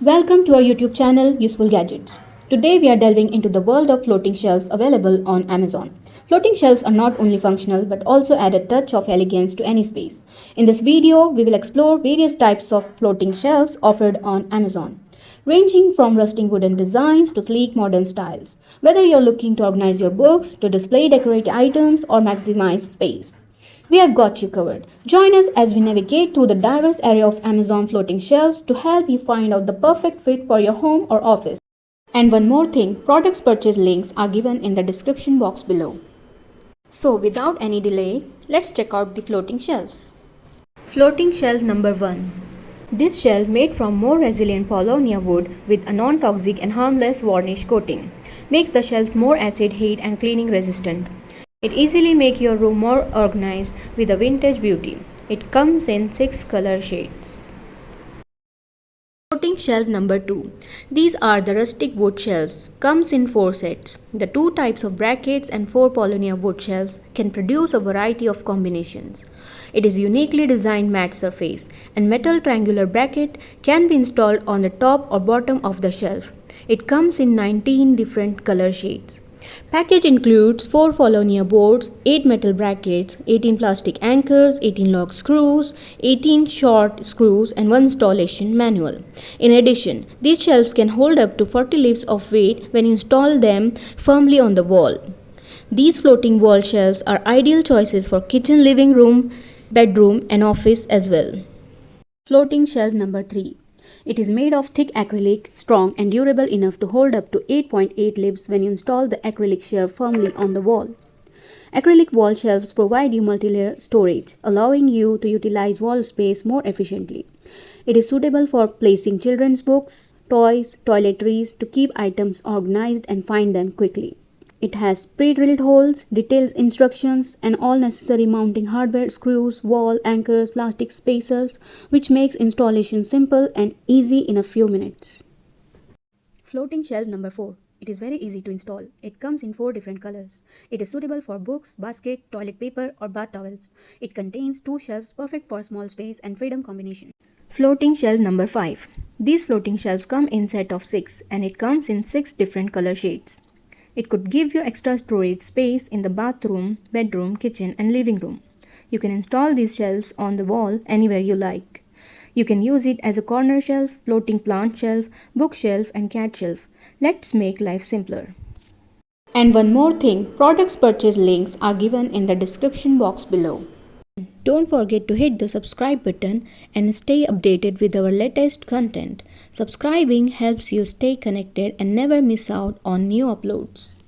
Welcome to our YouTube channel Useful Gadgets. Today we are delving into the world of floating shelves available on Amazon. Floating shelves are not only functional but also add a touch of elegance to any space. In this video, we will explore various types of floating shelves offered on Amazon, ranging from rustic wooden designs to sleek modern styles. Whether you're looking to organize your books, to display decorated items, or maximize space, we have got you covered. Join us as we navigate through the diverse array of Amazon floating shelves to help you find out the perfect fit for your home or office. And one more thing, products purchase links are given in the description box below. So without any delay, let's check out the floating shelves. Floating shelf number 1. This shelf made from more resilient paulownia wood with a non-toxic and harmless varnish coating makes the shelves more acid, heat and cleaning resistant. It easily makes your room more organized with a vintage beauty. It comes in 6 color shades. Floating shelf number 2. These are the rustic wood shelves. Comes in 4 sets. The 2 types of brackets and 4 paulownia wood shelves can produce a variety of combinations. It is uniquely designed matte surface and metal triangular bracket can be installed on the top or bottom of the shelf. It comes in 19 different color shades. Package includes 4 paulownia boards, 8 metal brackets, 18 plastic anchors, 18 lock screws, 18 short screws and 1 installation manual. In addition, these shelves can hold up to 40 libs of weight when you install them firmly on the wall. These floating wall shelves are ideal choices for kitchen, living room, bedroom and office as well. Floating shelf number 3. It is made of thick acrylic, strong and durable enough to hold up to 8.8 libs when you install the acrylic shelf firmly on the wall. Acrylic wall shelves provide you multi-layer storage, allowing you to utilize wall space more efficiently. It is suitable for placing children's books, toys, toiletries to keep items organized and find them quickly. It has pre-drilled holes, detailed instructions, and all necessary mounting hardware, screws, wall anchors, plastic spacers, which makes installation simple and easy in a few minutes. Floating shelf number 4. It is very easy to install. It comes in 4 different colors. It is suitable for books, basket, toilet paper, or bath towels. It contains 2 shelves perfect for small space and freedom combination. Floating shelf number 5. These floating shelves come in set of 6 and it comes in 6 different color shades. It could give you extra storage space in the bathroom, bedroom, kitchen and living room. You can install these shelves on the wall anywhere you like. You can use it as a corner shelf, floating plant shelf, bookshelf and cat shelf. Let's make life simpler. And one more thing, products purchase links are given in the description box below. Don't forget to hit the subscribe button and stay updated with our latest content. Subscribing helps you stay connected and never miss out on new uploads.